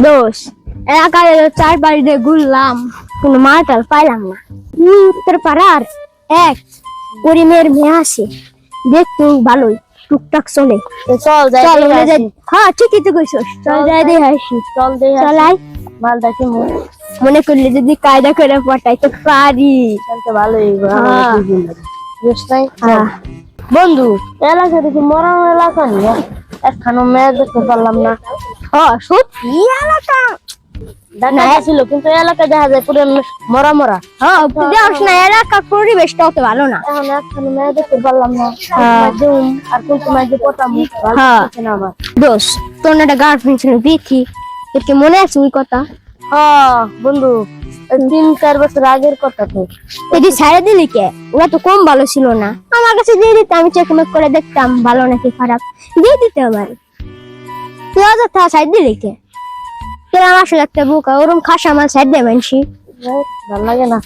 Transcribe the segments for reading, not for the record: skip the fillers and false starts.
দোষ এলাকায় চারপাশ দিয়ে ঘুরলাম, কোনো মালটাল পাইলাম না। উত্তর পাড়ার এক পরিমের মেয়ে আসে, দেখতে ভালোই, টুকটাক চলে। চল যাই চল দেখে যাই। আসি। হ্যাঁ ঠিকই তো কইছস, চল যাই দেখে আসি। চল দেখে আসি। চলাই মালটা কি মনে করলে যদি কায়দা করে পটাইতে পারি। চলতে ভালোই হ্যাঁ। হ্যাঁ। বন্ধু এলাকা দেখি মরান এলাকা নিয়ে একখানো মেয়ে দেখতে পারলাম না। সত্যি এলাকা দেখা ছিল কিন্তু এলাকা দেখা যায় পুরো মরা মরা। দেখ না, এলাকার পরিবেশটা অত ভালো না। এখন একখানো মেয়ে দেখতে পারলাম না। আর কোন সময় যে পটামু আমার দোষ তোর একটা গার্লফ্রেন্ড ছিল দেখি, তোর কি মনে আছে ওই কথা? বন্ধু 3-4 বছর আগের কথা তো। তুই ছেড়ে দিলি কে? ওরা তো কম ভালো ছিল না, আমার কাছে দিয়ে দিতে, আমি চেকমেক করে দেখতাম ভালো নাকি খারাপ, দিয়ে দিতে আমার। তুই অযথা সাইড দিলি কে? তোর আমার আসলে একটা বোকা, ওরম খাসা আমার সাইড দেয় মানসি। ভালো লাগে না।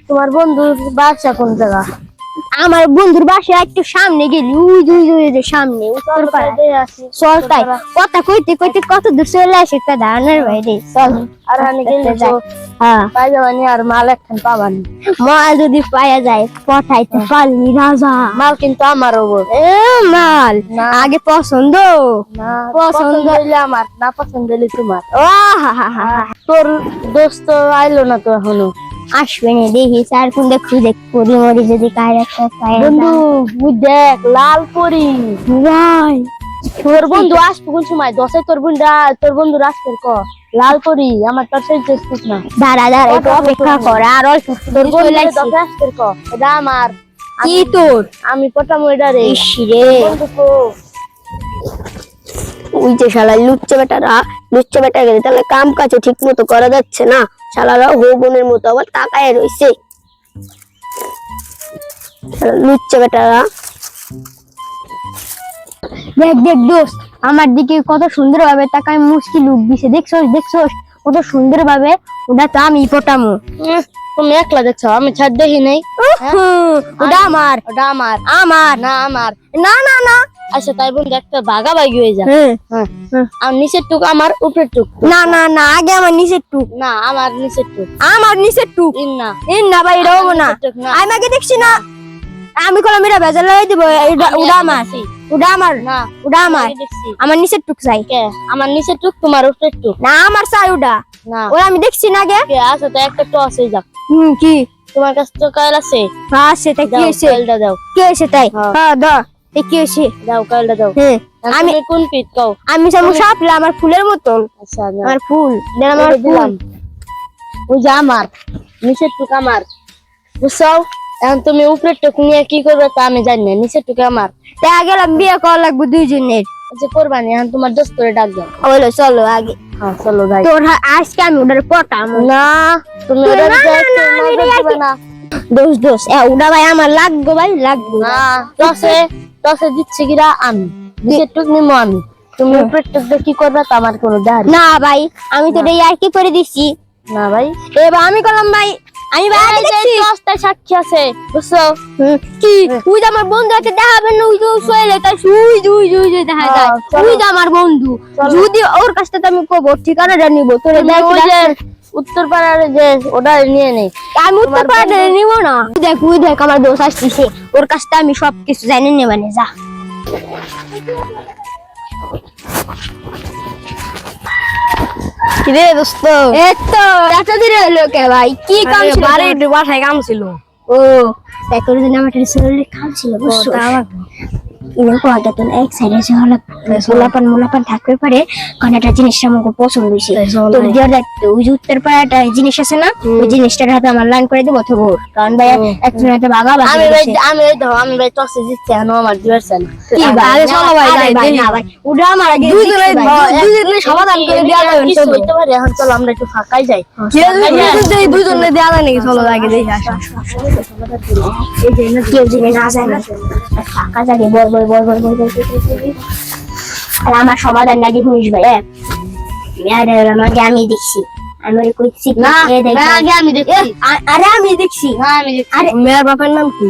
তোমার বন্ধুর বাসা কোন জায়গা? আমার বন্ধুর বাসা একটু সামনে গেলি, ওই যে সামনে উত্তর পাড়া। চল তাই কথা কইতে কইতে কত দূর চলে আসে তা ধারণার বাইরে। চল আর আমি গেলে তো পাই যাবানি, আর মাল একখান পাবানি। মাল যদি পাওয়া যায় পঠাইতে পারলি রাজা। মাল কিন্তু আমার ওপর। মাল আগে পছন্দ, না পছন্দ হইলে আমার, না পছন্দ হইলে তোমার। আহা তোর দোস্ত আইলো না তো এখনো? আসবে না দেখি, চার কোন খুঁজে করি মরি যদি কায়রা বন্ধু তুই দেখ লাল পরি ভাই। তোর বন্ধু আসবে কোন সময়? দশে তোর বন্ধু আসবে ক লাল পরি আমার তোর সেই দেখছিস না। দাঁড়া একটু অপেক্ষা কর, আর তোর বন্ধু দশে আসবে ক, এটা আমার। কি তোর? আমি পটামো এটা রে। ইসরে বন্ধু কো ওই যে শালা লুচ্চা বেটা গেলে তাহলে কাম কাজ ঠিক মতো করা যাচ্ছে না। শালারা হৌবনের মতো আবার তাকায় রইছে। লুচ্চা বেটারা দেখ দোস্ত, আমার দিকে কত সুন্দর ভাবে তাকায় মুস্কি লুক দিছে। দেখছস কত সুন্দর ভাবে। ওটা তো আমি পটামো। তুমি একলা দেখছো, আমি ছাড় দেখি নাই। ওটা আমার, ওটা আমার। আমার না আমার না না না। আচ্ছা তাই বন্ধু একটা ভাগাভাগি হয়ে যায়। আর নিচের টুক আমার, উপরের টুক না না না, আগে আমার নিচের টুক। না আমার নিচের টুক। আমার নিচের টুক না না ভাই, এটা হবো না। আমি আগে দেখছি না, আমি কলম মেরা বেজাল লাগাই দিব। ওটা আমার, ওটা আমার না, ওটা আমার। দেখছি আমার নিচের টুক চাই। কে? আমার নিচের টুক তোমার উপরের টুক। না আমার চাই ওটা। না ওরা আমি দেখছি না আগে। কে? আচ্ছা তো একটা টস হয়ে যাক। কি তোমার কাছে তো কয়েল আছে? হ্যাঁ সেটা কি দাও হয়েছে? কয়েলটা দাও। কি হয়েছে তাই? হ্যাঁ। হ্যাঁ দাও। কি হয়েছে? দাও কয়েলটা দাও। আমি আমি কোন পিট কও? আমি সামু সাপলা, আমার ফুলের মতন। আচ্ছা না আমার ফুল দেন, আমার ফুল। দিলাম। ওই যে আমার নিচের টুক আমার, বুঝছো? এখন তুমি উপরের টুক নিয়ে কি করবে তা আমি জানি না। নিচের টুক আমার। তা গেলাম, বিয়ে করা লাগবে দুইজনের। আচ্ছা করবানি, এখন তোমার দোস্ত করে ডাক দাও। বলো চলো আগে। হ্যাঁ চলো যাই। তোর আজকে আমি ওটার পটাম না তুমি না, ওটা না, দেখতে না, আমি নজর এটা দিবে না। দোষ ওটা ভাই আমার লাগবে, ভাই লাগবে। না টসে দিচ্ছে কিরা আমি, নিচের টুক নিমো আমি। তুমি উপরের টুক দিয়ে কি করবে তা আমার কোনো দাঁড়ি না ভাই, আমি তো আর কি করে দিচ্ছি। না ভাই। এবার আমি করলাম ভাই, আমি ভাই আগে দেখছি। টসটা সাক্ষী আছে, বুঝছো? কি ওই যে আমার বন্ধু আছে, দেখাবেন না? ওই যে সোহেলে তার ওই যে দেখা যায়। ওই যে আমার বন্ধু, যদি ওর কাছ থেকে আমি কব ঠিকানাটা নিব, তোরে তুমি ওই যে উত্তর পাড়ার যে ওটা নিয়ে নেই। আমি উত্তর পাড়াটা নিব না। ওই দেখ আমার দোষ আসছে, ওর কাছ থেকে আমি সবকিছু জানি নেবানে। যা কিরে দোস্ত? এতো এত দিনে হলো কে ভাই? কি কাম ছিল? বাসায় কাম ছিল। ও তাই করে দিন আমার শরীরে কাম ছিল, বুঝছো? এরকম আগে তো এক সাইডে মোলাপান থাকতে পারে, কারণ একটা জিনিসটা আমাকে পছন্দ হয়েছে। তোর দেওয়ার দায়িত্ব। ওই যে উত্তর পাড়াটা জিনিস আছে না, ওই জিনিসটার হাতে আমার লাইন করে দেবো। থবো কারণ ভাই একজন একটা বাঘা আমি ভাই টসে জিতছি, এখন আমার দিবার চাই না। কি ভাই? চলো ভাই না ভাই, ওটা আমার আগে দুইজনে সমাধান করে দেওয়া যাবে। কিছু হইতে পারে, এখন চলো আমরা একটু ফাঁকাই যাই। দুইজনে দেওয়া যায় নাকি? চলো আগে দেখি আসো। এই যে না কেউ জিনিস না যায় না, ফাঁকা জায়গায় বল। আর আমার সমাধান লাগে হুইস ভাই। আমাকে আমি দেখছি, আমি কইছি না আগে আমি দেখছি। আরে আমি দেখছি। আরে মেয়ের বাপের নাম কি?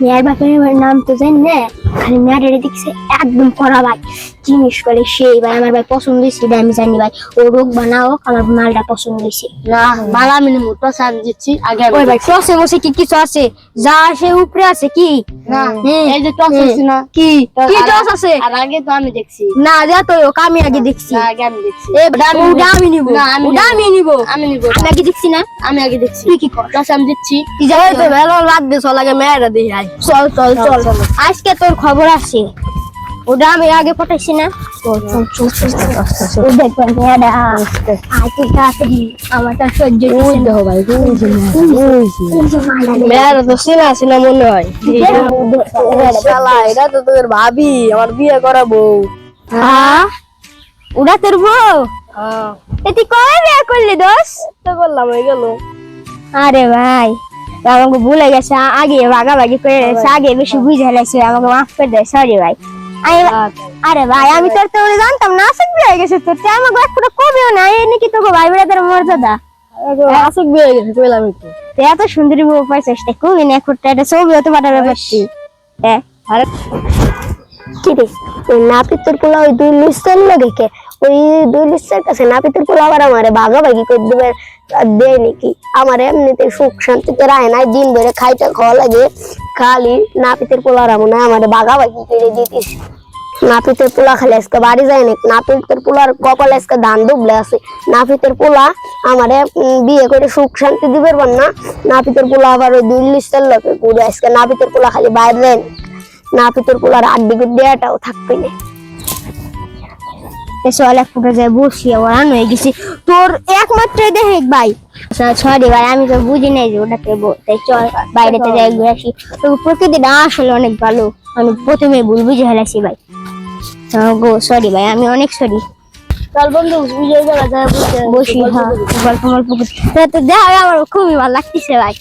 মেয়ের বাপের নাম তো জানি না, খালি মেয়ের দেখছি একদম করা ভাই। জিনিস করে সেই ভাই আমার ভাই পছন্দ হয়েছে এটা আমি জানি ভাই ও রোগ বানাও আমার মালটা পছন্দ হয়েছে না মালা আমি নিমু টস আমি দিচ্ছি আগে আমি ওই ভাই টসে বসে কি কিছু আছে যা আসে উপরে আছে কি না এই যে টস আছে না কি কি আর- টস আছে আর আগে তো আমি দেখছি না যা তো আমি আগে দেখছি না আগে আমি দেখছি ওটা আমি নিব না, আমি ওটা আমি নিব আমি নিব আমি আগে দেখছি না আমি আগে দেখছি তুই কি কর টস আমি দিচ্ছি তুই যা তো ভালো লাগবে চল আগে মেয়েরা দিয়ে আয় চল চল চল আজকে তোর খবর আছে ওটা আমি আগে পাঠাইছি না চল চল চল চল ও দেখবেন মেয়েটা আজকে তাড়াতাড়ি আমার তো সহ্য হচ্ছে না ভাই এই যে মালটা নিয়ে মেয়েরা তো চিনা চিনা মনে হয় শালা এটা তো তোর ভাবি আমার বিয়ে করাবো হ্যাঁ ওটা তোর বউ তুই কবে বিয়ে করলি দোষ তো করলাম হয়ে গেল আরে ভাই আমাকে ভুলে গেছে আগে ভাগাভাগি করে গেছে আগে বেশি বুঝে গেছে আমাকে মাফ করে দেয় সরি ভাই আরে ভাই আমি তোর তো জানতাম না আসক বিয়ে গেছে তোর তুই আমাকে এক ফোঁটা কবেও না এই নাকি তোকে ভাই বেড়াদের মর্যাদা আসুক বিয়ে হয়ে গেছে কইলাম একটু তুই এত সুন্দরী বউ পাইছিস তা কবি না এক ফোঁটা একটা ছবি হতে পাঠাবে পারতি হ্যাঁ আরে কি রে ওই নাপিতের পোলা ওই দুই লুসের দেখে ওই দুই লুসের কাছে নাপিতের পোলা আবার আমারে ভাগাভাগি করে দেবে দেয় নাকি আমার এমনিতে সুখ শান্তিতে রায় নাই দিন ভরে খাইতে খাওয়া লাগে খালি নাপিতের পোলার মনে হয় আমারে ভাগাভাগি করে দিতিস নাপিতের পোলা খালি আজকে বাড়ি যায় না নাপিতের পোলার কপালে আজকে ধান ডুবলে আছে নাপিতের পোলা আমারে বিয়ে করে সুখ শান্তি দিবে না নাপিতের পোলা আবার ওই দুই লুসের লোকে ঘুরে আজকে নাপিতের পোলা খালি বাইরে যায় না নাপিতের পোলার আড্ডি গুড্ডিয়াটাও থাকবে না চল এক ফোঁটা যায় বসি ওরান হয়ে গেছি তোর একমাত্র দেখ ভাই সরি ভাই আমি তো বুঝি নাই যে ওটাতে তাই চল বাইরেতে যাই ঘুরে আসি তো প্রকৃতিটা আসলে অনেক ভালো আমি প্রথমে ভুল বুঝে ফেলেছি ভাই গো সরি ভাই আমি অনেক সরি চল বন্ধু বুঝে গেল যায় বসি হ্যাঁ গল্প গল্প করতে তো দেখা আমার খুবই ভালো লাগতেছে ভাই